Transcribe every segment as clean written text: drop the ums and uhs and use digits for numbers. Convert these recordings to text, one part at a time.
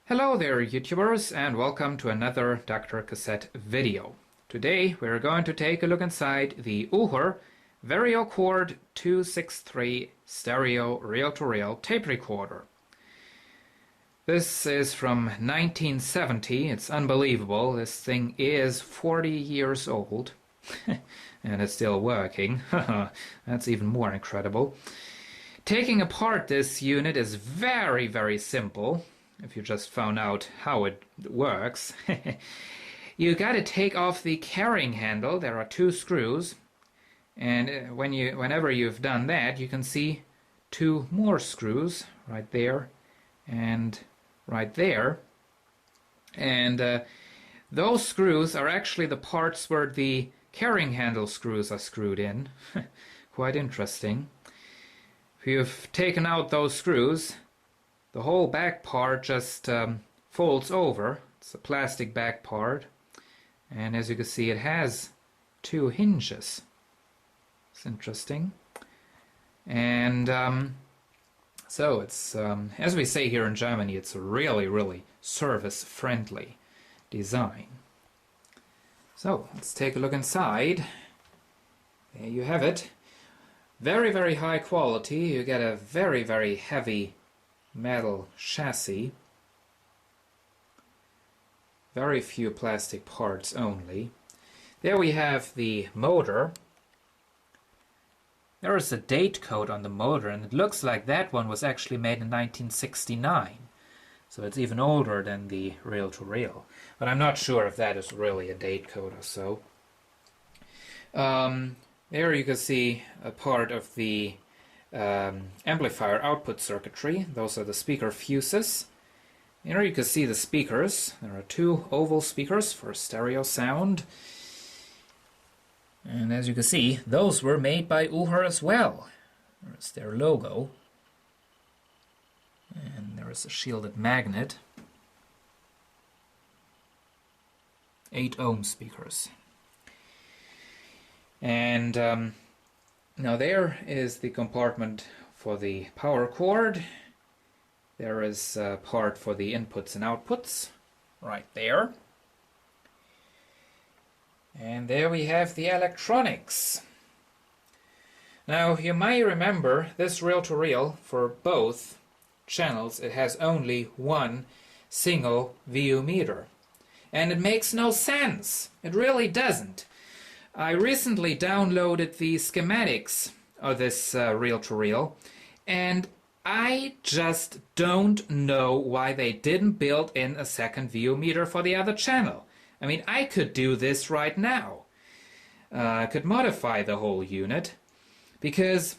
Hello there YouTubers, and welcome to another DrCassette video. Today we're going to take a look inside the Uher Variocord 263 stereo reel-to-reel tape recorder. This is from 1970. It's unbelievable. This thing is 40 years old and it's still working. That's even more incredible. Taking apart this unit is very simple. If you just found out how it works. You got to take off the carrying handle. There are two screws, and whenever you've done that, you can see two more screws right there and right there, and those screws are actually the parts where the carrying handle screws are screwed in. Quite interesting. If you've taken out those screws, the whole back part just folds over. It's a plastic back part, and as you can see, it has two hinges. It's interesting. And so it's, as we say here in Germany, it's a really service-friendly design. So let's take a look inside. There you have it. Very high quality. You get a very heavy metal chassis, very few plastic parts only. There we have the motor. There is a date code on the motor, and it looks like that one was actually made in 1969, so it's even older than the reel-to-reel, but I'm not sure if that is really a date code or so. There you can see a part of the amplifier output circuitry. Those are the speaker fuses. Here you can see the speakers. There are two oval speakers for stereo sound. And as you can see, those were made by Uher as well. There's their logo. And there is a shielded magnet. 8 ohm speakers. And now there is the compartment for the power cord. There is a part for the inputs and outputs right there. And there we have the electronics. Now you may remember this reel-to-reel, for both channels it has only one single VU meter. And it makes no sense. It really doesn't. I recently downloaded the schematics of this reel-to-reel, and I just don't know why they didn't build in a second VU meter for the other channel. I mean, I could do this right now. I could modify the whole unit, because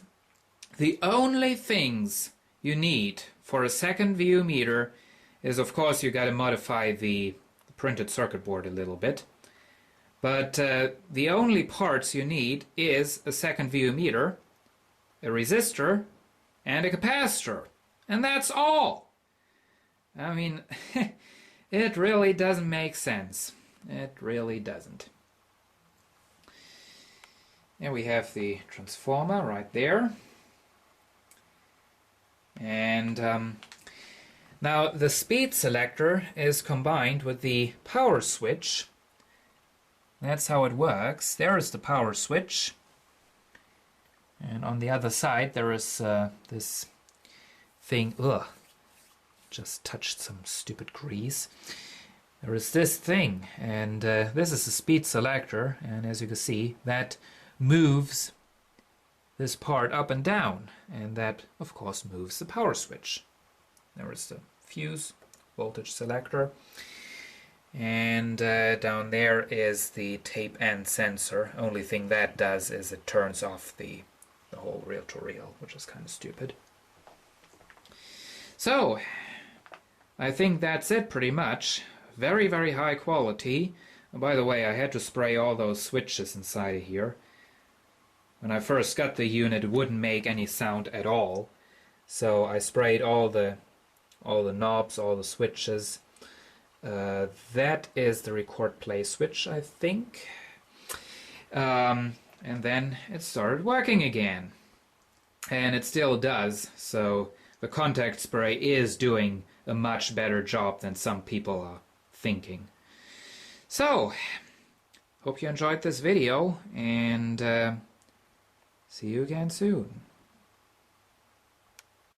the only things you need for a second VU meter is, of course, you got to modify the printed circuit board a little bit. But the only parts you need is a second VU meter, a resistor, and a capacitor. And that's all! I mean, it really doesn't make sense. It really doesn't. And we have the transformer right there. And now the speed selector is combined with the power switch. That's how it works. There is the power switch, and on the other side there is this thing. Ugh, just touched some stupid grease. There is this thing, and this is a speed selector, and as you can see, that moves this part up and down, and that of course moves the power switch. There is the fuse, voltage selector. And down there is the tape end sensor. Only thing that does is it turns off the whole reel-to-reel, which is kind of stupid. So, I think that's it pretty much. Very high quality. And by the way, I had to spray all those switches inside of here. When I first got the unit, it wouldn't make any sound at all. So I sprayed all the knobs, all the switches. That is the record play switch, I think. And then it started working again. And it still does, so the contact spray is doing a much better job than some people are thinking. So, hope you enjoyed this video, and see you again soon.